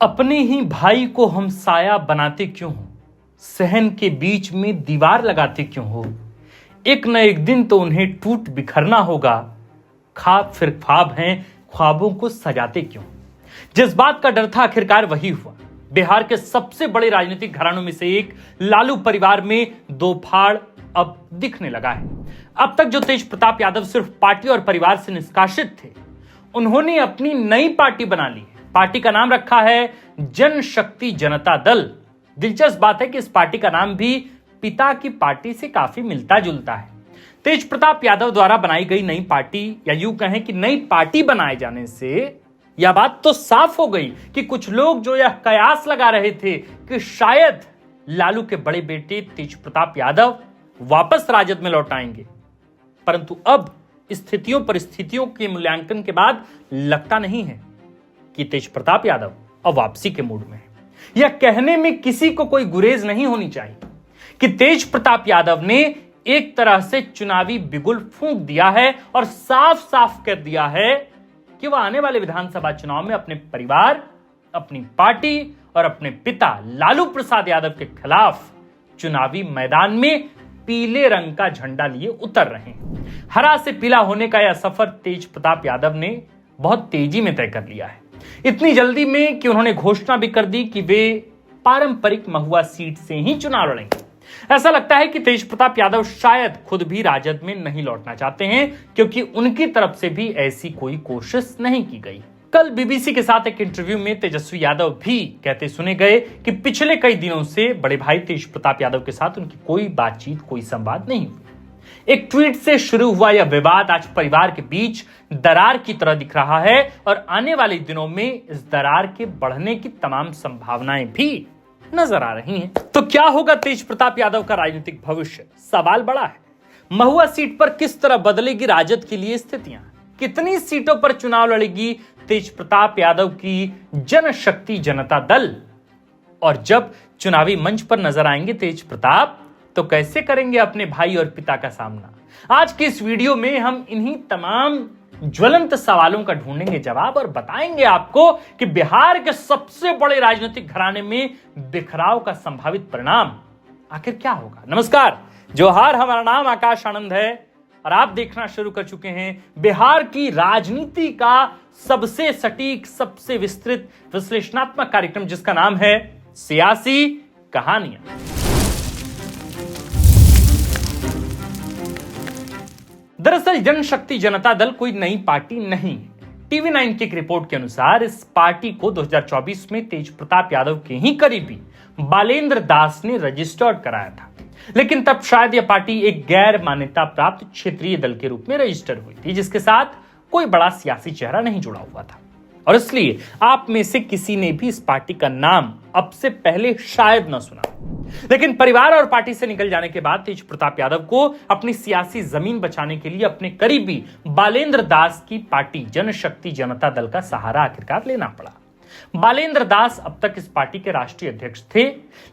अपने ही भाई को हम साया बनाते क्यों हो, सहन के बीच में दीवार लगाते क्यों हो। एक न एक दिन तो उन्हें टूट बिखरना होगा। ख्वाब फिर ख्वाब हैं, ख्वाबों को सजाते क्यों। जिस बात का डर था आखिरकार वही हुआ। बिहार के सबसे बड़े राजनीतिक घरानों में से एक लालू परिवार में दो फाड़ अब दिखने लगा है। अब तक जो तेज प्रताप यादव सिर्फ पार्टी और परिवार से निष्कासित थे, उन्होंने अपनी नई पार्टी बना ली है। पार्टी का नाम रखा है जनशक्ति जनता दल। दिलचस्प बात है कि इस पार्टी का नाम भी पिता की पार्टी से काफी मिलता जुलता है। तेज प्रताप यादव द्वारा बनाई गई नई पार्टी, या यूं कहें कि नई पार्टी बनाए जाने से यह बात तो साफ हो गई कि कुछ लोग जो यह कयास लगा रहे थे कि शायद लालू के बड़े बेटे तेज प्रताप यादव वापस राजद में लौट आएंगे, परंतु अब स्थितियों परिस्थितियों के मूल्यांकन के बाद लगता नहीं है कि तेज प्रताप यादव अब वापसी के मूड में है। यह कहने में किसी को कोई गुरेज नहीं होनी चाहिए कि तेज प्रताप यादव ने एक तरह से चुनावी बिगुल फूंक दिया है और साफ साफ कर दिया है कि वह आने वाले विधानसभा चुनाव में अपने परिवार, अपनी पार्टी और अपने पिता लालू प्रसाद यादव के खिलाफ चुनावी मैदान में पीले रंग का झंडा लिए उतर रहे हैं। हरा से पीला होने का यह सफर तेज प्रताप यादव ने बहुत तेजी में तय कर लिया है। इतनी जल्दी में कि उन्होंने घोषणा भी कर दी कि वे पारंपरिक महुआ सीट से ही चुनाव लड़ेंगे। ऐसा लगता है कि तेज प्रताप यादव शायद खुद भी राजद में नहीं लौटना चाहते हैं, क्योंकि उनकी तरफ से भी ऐसी कोई कोशिश नहीं की गई। कल बीबीसी के साथ एक इंटरव्यू में तेजस्वी यादव भी कहते सुने गए कि पिछले कई दिनों से बड़े भाई तेज प्रताप यादव के साथ उनकी कोई बातचीत, कोई संवाद नहीं हुई। एक ट्वीट से शुरू हुआ यह विवाद आज परिवार के बीच दरार की तरह दिख रहा है और आने वाले दिनों में इस दरार के बढ़ने की तमाम संभावनाएं भी नजर आ रही हैं। तो क्या होगा तेज प्रताप यादव का राजनीतिक भविष्य? सवाल बड़ा है। महुआ सीट पर किस तरह बदलेगी राजद के लिए स्थितियां? कितनी सीटों पर चुनाव लड़ेगी तेज प्रताप यादव की जनशक्ति जनता दल? और जब चुनावी मंच पर नजर आएंगे तेज प्रताप, तो कैसे करेंगे अपने भाई और पिता का सामना? आज की इस वीडियो में हम इन्हीं तमाम ज्वलंत सवालों का ढूंढेंगे जवाब और बताएंगे आपको कि बिहार के सबसे बड़े राजनीतिक घराने में बिखराव का संभावित परिणाम आखिर क्या होगा। नमस्कार, जोहार, हमारा नाम आकाश आनंद है और आप देखना शुरू कर चुके हैं बिहार की राजनीति का सबसे सटीक, सबसे विस्तृत विश्लेषणात्मक कार्यक्रम, जिसका नाम है सियासी कहानियां। दरअसल जनशक्ति जनता दल कोई नई पार्टी नहीं है। टीवी9 की एक रिपोर्ट के अनुसार इस पार्टी को 2024 में तेज प्रताप यादव के ही करीबी बालेंद्र दास ने रजिस्टर्ड कराया था, लेकिन तब शायद यह पार्टी एक गैर मान्यता प्राप्त क्षेत्रीय दल के रूप में रजिस्टर हुई थी, जिसके साथ कोई बड़ा सियासी चेहरा नहीं जुड़ा हुआ था, और इसलिए आप में से किसी ने भी इस पार्टी का नाम अब से पहले शायद न सुना। लेकिन परिवार और पार्टी से निकल जाने के बाद तेज प्रताप यादव को अपनी सियासी जमीन बचाने के लिए अपने करीबी बालेंद्र दास की पार्टी जनशक्ति जनता दल का सहारा आखिरकार लेना पड़ा। बालेंद्र दास अब तक इस पार्टी के राष्ट्रीय अध्यक्ष थे,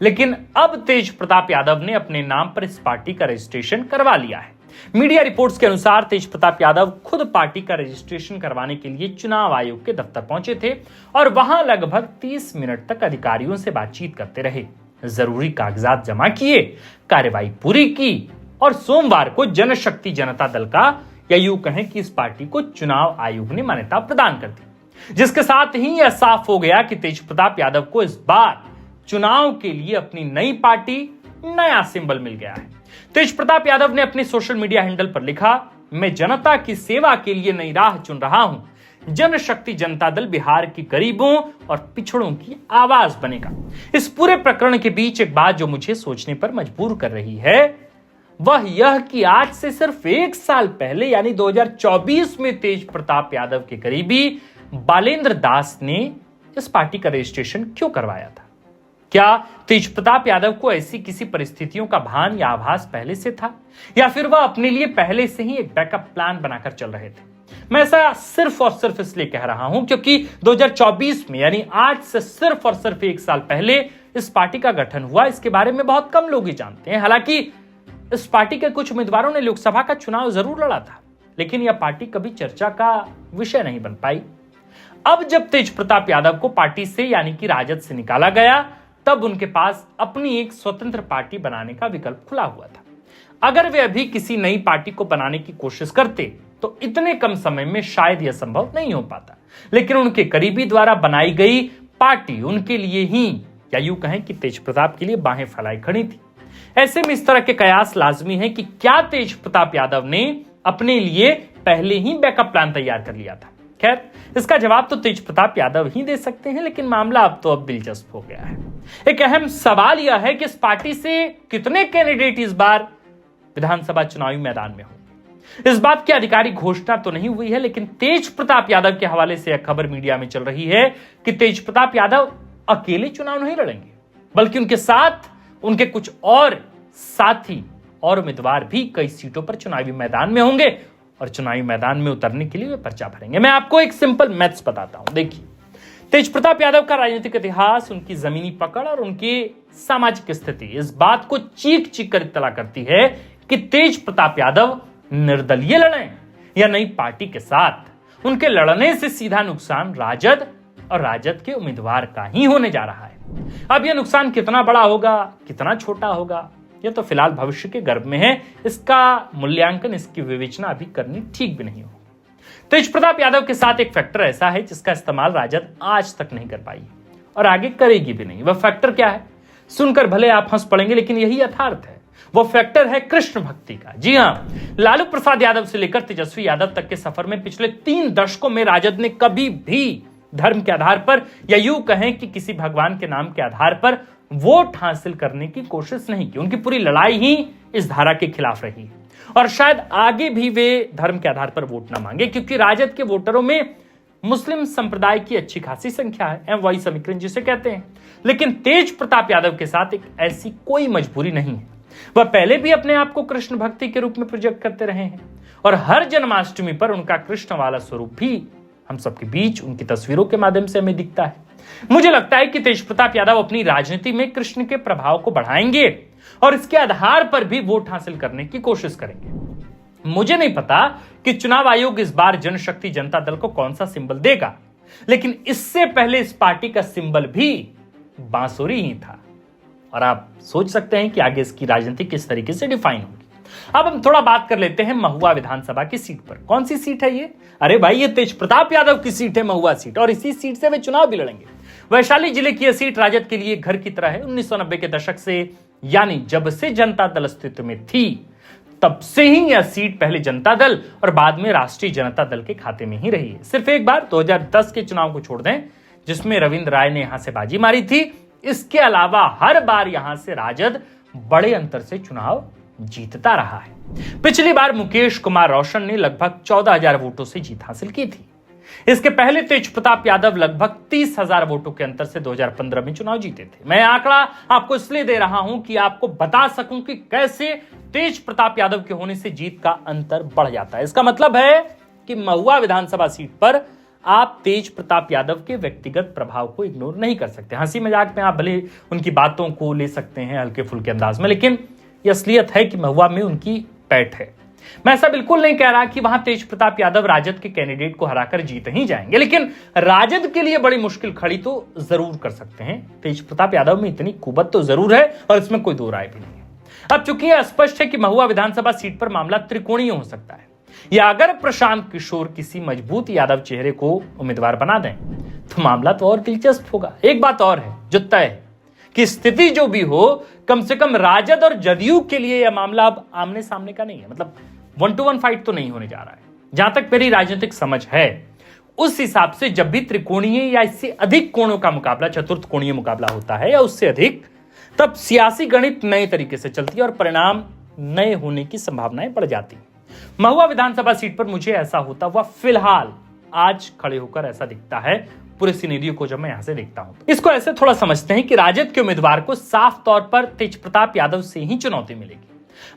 लेकिन अब तेज प्रताप यादव ने अपने नाम पर इस पार्टी का रजिस्ट्रेशन करवा लिया है। मीडिया रिपोर्ट्स के अनुसार तेज प्रताप यादव खुद पार्टी का रजिस्ट्रेशन करवाने के लिए चुनाव आयोग के दफ्तर पहुंचे थे और वहां लगभग 30 मिनट तक अधिकारियों से बातचीत करते रहे, जरूरी कागजात जमा किए, कार्यवाही पूरी की और सोमवार को जनशक्ति जनता दल का, या यूं कहें कि इस पार्टी को चुनाव आयोग ने मान्यता प्रदान कर दी, जिसके साथ ही यह साफ हो गया कि तेज प्रताप यादव को इस बार चुनाव के लिए अपनी नई पार्टी, नया सिंबल मिल गया है। तेज प्रताप यादव ने अपने सोशल मीडिया हैंडल पर लिखा, मैं जनता की सेवा के लिए नई राह चुन रहा हूं। जनशक्ति जनता दल बिहार की गरीबों और पिछड़ों की आवाज बनेगा। इस पूरे प्रकरण के बीच एक बात जो मुझे सोचने पर मजबूर कर रही है, वह यह कि आज से सिर्फ एक साल पहले यानी 2024 में तेज प्रताप यादव के करीबी बालेंद्र दास ने इस पार्टी का रजिस्ट्रेशन क्यों करवाया था? क्या तेज प्रताप यादव को ऐसी किसी परिस्थितियों का भान या आभास पहले से था, या फिर वह अपने लिए पहले से ही एक बैकअप प्लान बनाकर चल रहे थे? मैं ऐसा सिर्फ और सिर्फ इसलिए कह रहा हूं क्योंकि 2024 में यानी आज से सिर्फ और सिर्फ एक साल पहले इस पार्टी का गठन हुआ। इसके बारे में बहुत कम लोग ही जानते हैं। हालांकि इस पार्टी के कुछ उम्मीदवारों ने लोकसभा का चुनाव जरूर लड़ा था, लेकिन यह पार्टी कभी चर्चा का विषय नहीं बन पाई। अब जब तेज प्रताप यादव को पार्टी से यानी कि राजद से निकाला गया, तब उनके पास अपनी एक स्वतंत्र पार्टी बनाने का विकल्प खुला हुआ था। अगर वे अभी किसी नई पार्टी को बनाने की कोशिश करते तो इतने कम समय में शायद यह संभव नहीं हो पाता, लेकिन उनके करीबी द्वारा बनाई गई पार्टी उनके लिए ही, या यूं कहें कि तेज प्रताप के लिए बाहें फैलाई खड़ी थी। ऐसे में इस तरह के कयास लाजमी है कि क्या तेज प्रताप यादव ने अपने लिए पहले ही बैकअप प्लान तैयार कर लिया था। खैर, इसका जवाब तो तेज प्रताप यादव ही दे सकते हैं, लेकिन मामला अब दिलचस्प हो गया है। एक अहम सवाल यह है कि इस पार्टी से कितने कैंडिडेट इस बार विधानसभा चुनावी मैदान में होंगे। इस बात की आधिकारिक घोषणा तो नहीं हुई है, लेकिन तेज प्रताप यादव के हवाले से यह खबर मीडिया में चल रही है कि तेज प्रताप यादव अकेले चुनाव नहीं लड़ेंगे, बल्कि उनके साथ उनके कुछ और साथी और उम्मीदवार भी कई सीटों पर चुनावी मैदान में होंगे और चुनावी मैदान में उतरने के लिए वे पर्चा भरेंगे। मैं आपको एक सिंपल मैथ्स बताता हूं। देखिए, तेज प्रताप यादव का राजनीतिक इतिहास, उनकी जमीनी पकड़ और उनकी सामाजिक स्थिति इस बात को चीख चीख कर इत्तला करती है कि तेज प्रताप यादव निर्दलीय लड़ें या नई पार्टी के साथ। उनके लड़ने से सीधा नुकसान राजद और राजद के उम्मीदवार का ही होने जा रहा है। अब यह नुकसान कितना बड़ा होगा, कितना छोटा होगा, यह तो फिलहाल भविष्य के गर्भ में है। इसका मूल्यांकन, इसकी विवेचना अभी करनी ठीक भी नहीं हो। तेज प्रताप यादव के साथ एक फैक्टर ऐसा है जिसका इस्तेमाल राजद आज तक नहीं कर पाई और आगे करेगी भी नहीं। वह फैक्टर क्या है? सुनकर भले आप हंस पड़ेंगे, लेकिन यही यथार्थ है। वो फैक्टर है कृष्ण भक्ति का। जी हां, लालू प्रसाद यादव से लेकर तेजस्वी यादव तक के सफर में पिछले 3 दशकों में राजद ने कभी भी धर्म के आधार पर या यूं कहें कि किसी भगवान के नाम के आधार पर वोट हासिल करने की कोशिश नहीं की। उनकी पूरी लड़ाई ही इस धारा के खिलाफ रही और शायद आगे भी वे धर्म के आधार पर वोट ना मांगे, क्योंकि राजद के वोटरों में मुस्लिम संप्रदाय की अच्छी खासी संख्या है, एमवाई समीकरण जिसे कहते हैं। लेकिन तेज प्रताप यादव के साथ एक ऐसी कोई मजबूरी नहीं है। वह पहले भी अपने आप को कृष्ण भक्ति के रूप में प्रोजेक्ट करते रहे हैं और हर जन्माष्टमी पर उनका कृष्ण वाला स्वरूप भी हम सबके बीच उनकी तस्वीरों के माध्यम से हमें दिखता है। मुझे लगता है कि तेज प्रताप यादव अपनी राजनीति में कृष्ण के प्रभाव को बढ़ाएंगे और इसके आधार पर भी वोट हासिल करने की कोशिश करेंगे। मुझे नहीं पता कि चुनाव आयोग इस बार जनशक्ति जनता दल को कौन सा सिंबल देगा, लेकिन इससे पहले इस पार्टी का सिंबल भी बांसुरी ही था और आप सोच सकते हैं कि आगे इसकी राजनीति किस तरीके से डिफाइन होगी। अब हम थोड़ा बात कर लेते हैं महुआ विधानसभा की सीट पर। कौन सी सीट है ये? अरे भाई, ये तेज प्रताप यादव की सीट है, महुआ सीट, और इसी सीट से वे चुनाव भी लड़ेंगे। वैशाली जिले की यह सीट राजद के लिए घर की तरह है। 1990 के दशक से, यानी जब से जनता दल अस्तित्व में थी, तब से ही यह सीट पहले जनता दल और बाद में राष्ट्रीय जनता दल के खाते में ही रही है। सिर्फ एक बार 2010 के चुनाव को छोड़ दें, जिसमें रविंद्र राय ने यहां से बाजी मारी थी, इसके अलावा हर बार यहां से राजद बड़े अंतर से चुनाव जीतता रहा है। पिछली बार मुकेश कुमार रोशन ने लगभग 14,000 वोटों से जीत हासिल की थी। इसके पहले तेज प्रताप यादव लगभग 30,000 वोटों के अंतर से 2015 में चुनाव जीते थे। मैं आंकड़ा आपको इसलिए दे रहा हूं कि आपको बता सकूं कि कैसे तेज प्रताप यादव के होने से जीत का अंतर बढ़ जाता है। इसका मतलब है कि महुआ विधानसभा सीट पर आप तेज प्रताप यादव के व्यक्तिगत प्रभाव को इग्नोर नहीं कर सकते। हंसी मजाक में आप भले उनकी बातों को ले सकते हैं हल्के फुल्के अंदाज में, लेकिन यह असलियत है कि महुआ में उनकी पैठ है। मैं ऐसा बिल्कुल नहीं कह रहा कि वहां तेज प्रताप यादव राजद के कैंडिडेट को हराकर जीत ही जाएंगे, लेकिन राजद के लिए बड़ी मुश्किल खड़ी तो जरूर कर सकते हैं। तेज प्रताप यादव में इतनी कुवत तो जरूर है और इसमें कोई दो राय भी नहीं है। अब चूंकि यह स्पष्ट है कि महुआ विधानसभा सीट पर मामला त्रिकोणीय हो सकता है, या अगर प्रशांत किशोर किसी मजबूत यादव चेहरे को उम्मीदवार बना दें तो मामला तो और दिलचस्प होगा। एक बात और है जो तय है कि स्थिति जो भी हो, कम से कम राजद और जदयू के लिए यह मामला अब आमने सामने का नहीं है। मतलब 1-to-1 फाइट तो नहीं होने जा रहा है। जहां तक मेरी राजनीतिक समझ है, उस हिसाब से जब भी त्रिकोणीय या इससे अधिक कोणों का मुकाबला, चतुर्थ कोणीय मुकाबला होता है या उससे अधिक, तब सियासी गणित नए तरीके से चलती है और परिणाम नए होने की संभावनाएं बढ़ जाती है। महुआ विधानसभा सीट पर मुझे ऐसा होता हुआ फिलहाल आज खड़े होकर ऐसा दिखता है, पूरे सिनेरियो को जब मैं यहां से देखता हूं। इसको ऐसे थोड़ा समझते हैं कि राजद के उम्मीदवार को साफ तौर पर तेज प्रताप यादव से ही चुनौती मिलेगी।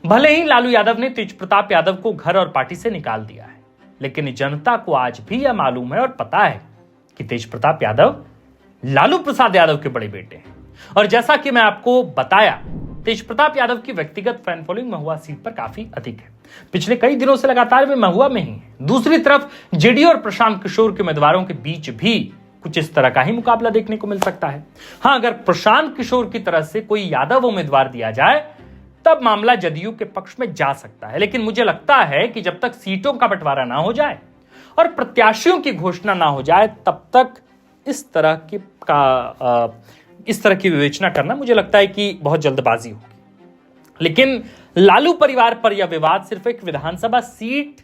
भले ही लालू यादव ने तेज प्रताप यादव को घर और पार्टी से निकाल दिया है, लेकिन जनता को आज भी यह मालूम है और पता है कि तेज प्रताप यादव लालू प्रसाद यादव के बड़े बेटे हैं। और जैसा कि मैं आपको बताया, तेजप्रताप यादव की व्यक्तिगत फैन फॉलोइंग महुआ सीट पर काफी अधिक है। पिछले कई दिनों से लगातार वे महुआ में ही हैं। दूसरी तरफ जेडीयू और प्रशांत किशोर के उम्मीदवारों के बीच भी कुछ इस तरह का ही मुकाबला देखने को मिल सकता है। हां, अगर प्रशांत किशोर की तरफ से कोई यादव उम्मीदवार दिया जाए तब मामला जदयू के पक्ष में जा सकता है, लेकिन मुझे लगता है कि जब तक सीटों का बंटवारा ना हो जाए और प्रत्याशियों की घोषणा ना हो जाए तब तक इस तरह की विवेचना करना मुझे लगता है कि बहुत जल्दबाजी होगी। लेकिन लालू परिवार पर यह विवाद सिर्फ एक विधानसभा सीट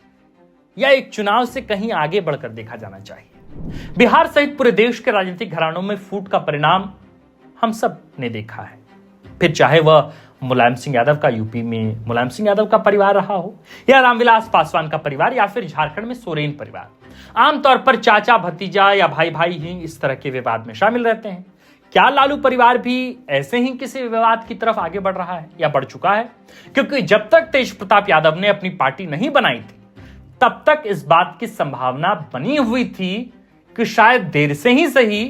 या एक चुनाव से कहीं आगे बढ़कर देखा जाना चाहिए। बिहार सहित पूरे देश के राजनीतिक घरानों में फूट का परिणाम हम सब ने देखा है, फिर चाहे वह मुलायम सिंह यादव का यूपी में मुलायम सिंह यादव का परिवार रहा हो, या रामविलास पासवान का परिवार, या फिर झारखंड में सोरेन परिवार। आमतौर पर चाचा भतीजा या भाई भाई ही इस तरह के विवाद में शामिल रहते हैं। क्या लालू परिवार भी ऐसे ही किसी विवाद की तरफ आगे बढ़ रहा है या बढ़ चुका है? क्योंकि जब तक तेजप्रताप यादव ने अपनी पार्टी नहीं बनाई थी तब तक इस बात की संभावना बनी हुई थी कि शायद देर से ही सही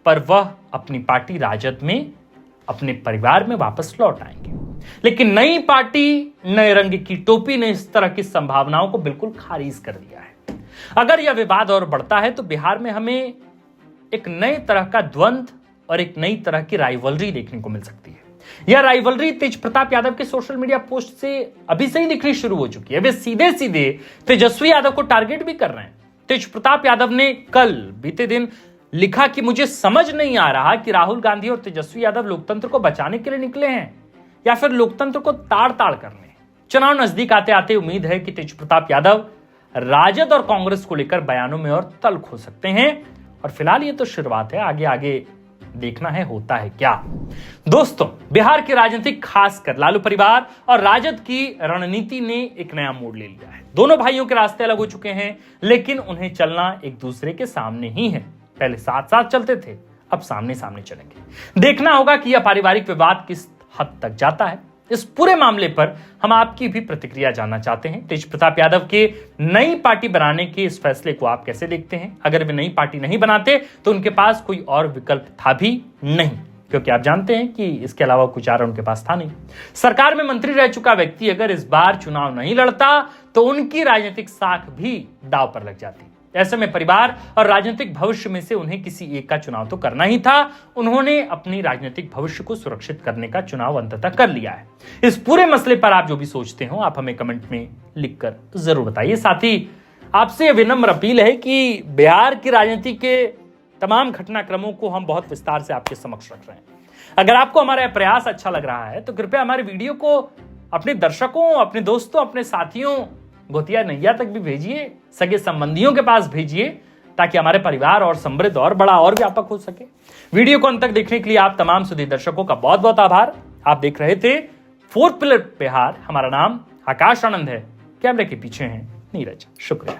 पर वह अपनी पार्टी राजद में अपने परिवार में वापस लौट आएंगे। लेकिन नई पार्टी, नए रंग की टोपी ने इस तरह की संभावनाओं को बिल्कुल खारिज कर दिया है। अगर यह विवाद और बढ़ता है तो बिहार में हमें एक नए तरह का द्वंद्व और एक नई तरह की राइवलरी देखने को मिल सकती है। यह राइवलरी तेजप्रताप यादव के सोशल मीडिया पोस्ट से अभी से ही दिखनी शुरू हो चुकी है। वे सीधे सीधे तेजस्वी यादव को टारगेट भी कर रहे हैं। तेजप्रताप यादव ने कल बीते दिन लिखा कि मुझे समझ नहीं आ रहा कि राहुल गांधी और तेजस्वी यादव लोकतंत्र को बचाने के लिए निकले हैं या फिर लोकतंत्र को ताड़ ताड़ करने। चुनाव नजदीक आते आते उम्मीद है कि तेजप्रताप यादव राजद और कांग्रेस को लेकर बयानों में और तल्ख हो सकते हैं। और फिलहाल ये तो शुरुआत है, आगे आगे देखना है होता है क्या। दोस्तों, बिहार की राजनीतिक खासकर लालू परिवार और राजद की रणनीति ने एक नया मोड़ ले लिया है। दोनों भाइयों के रास्ते अलग हो चुके हैं, लेकिन उन्हें चलना एक दूसरे के सामने ही है। पहले साथ साथ चलते थे, अब सामने सामने चलेंगे। देखना होगा कि यह पारिवारिक विवाद किस हद तक जाता है। इस पूरे मामले पर हम आपकी भी प्रतिक्रिया जानना चाहते हैं। तेजप्रताप यादव के नई पार्टी बनाने के इस फैसले को आप कैसे देखते हैं? अगर वे नई पार्टी नहीं बनाते तो उनके पास कोई और विकल्प था भी नहीं, क्योंकि आप जानते हैं कि इसके अलावा कुछ और उनके पास था नहीं। सरकार में मंत्री रह चुका व्यक्ति अगर इस बार चुनाव नहीं लड़ता तो उनकी राजनीतिक साख भी दांव पर लग जाती। ऐसे में परिवार और राजनीतिक भविष्य में से उन्हें किसी एक का चुनाव तो करना ही था। उन्होंने अपनी राजनीतिक भविष्य को सुरक्षित करने का चुनाव अंततः कर लिया है। इस पूरे मसले पर आप जो भी सोचते हो आप हमें कमेंट में लिखकर जरूर बताइए। साथ ही आपसे विनम्र अपील है कि बिहार की राजनीति के तमाम घटनाक्रमों को हम बहुत विस्तार से आपके समक्ष रख रहे हैं। अगर आपको हमारा प्रयास अच्छा लग रहा है तो कृपया हमारे वीडियो को अपने दर्शकों, अपने दोस्तों, अपने साथियों, गोतिया नैया तक भी भेजिए, सगे संबंधियों के पास भेजिए, ताकि हमारे परिवार और समृद्ध और बड़ा और व्यापक हो सके। वीडियो को अंत तक देखने के लिए आप तमाम सुधी दर्शकों का बहुत बहुत आभार। आप देख रहे थे फोर्थ पिलर बिहार। हमारा नाम आकाश आनंद है, कैमरे के पीछे हैं नीरज। शुक्रिया।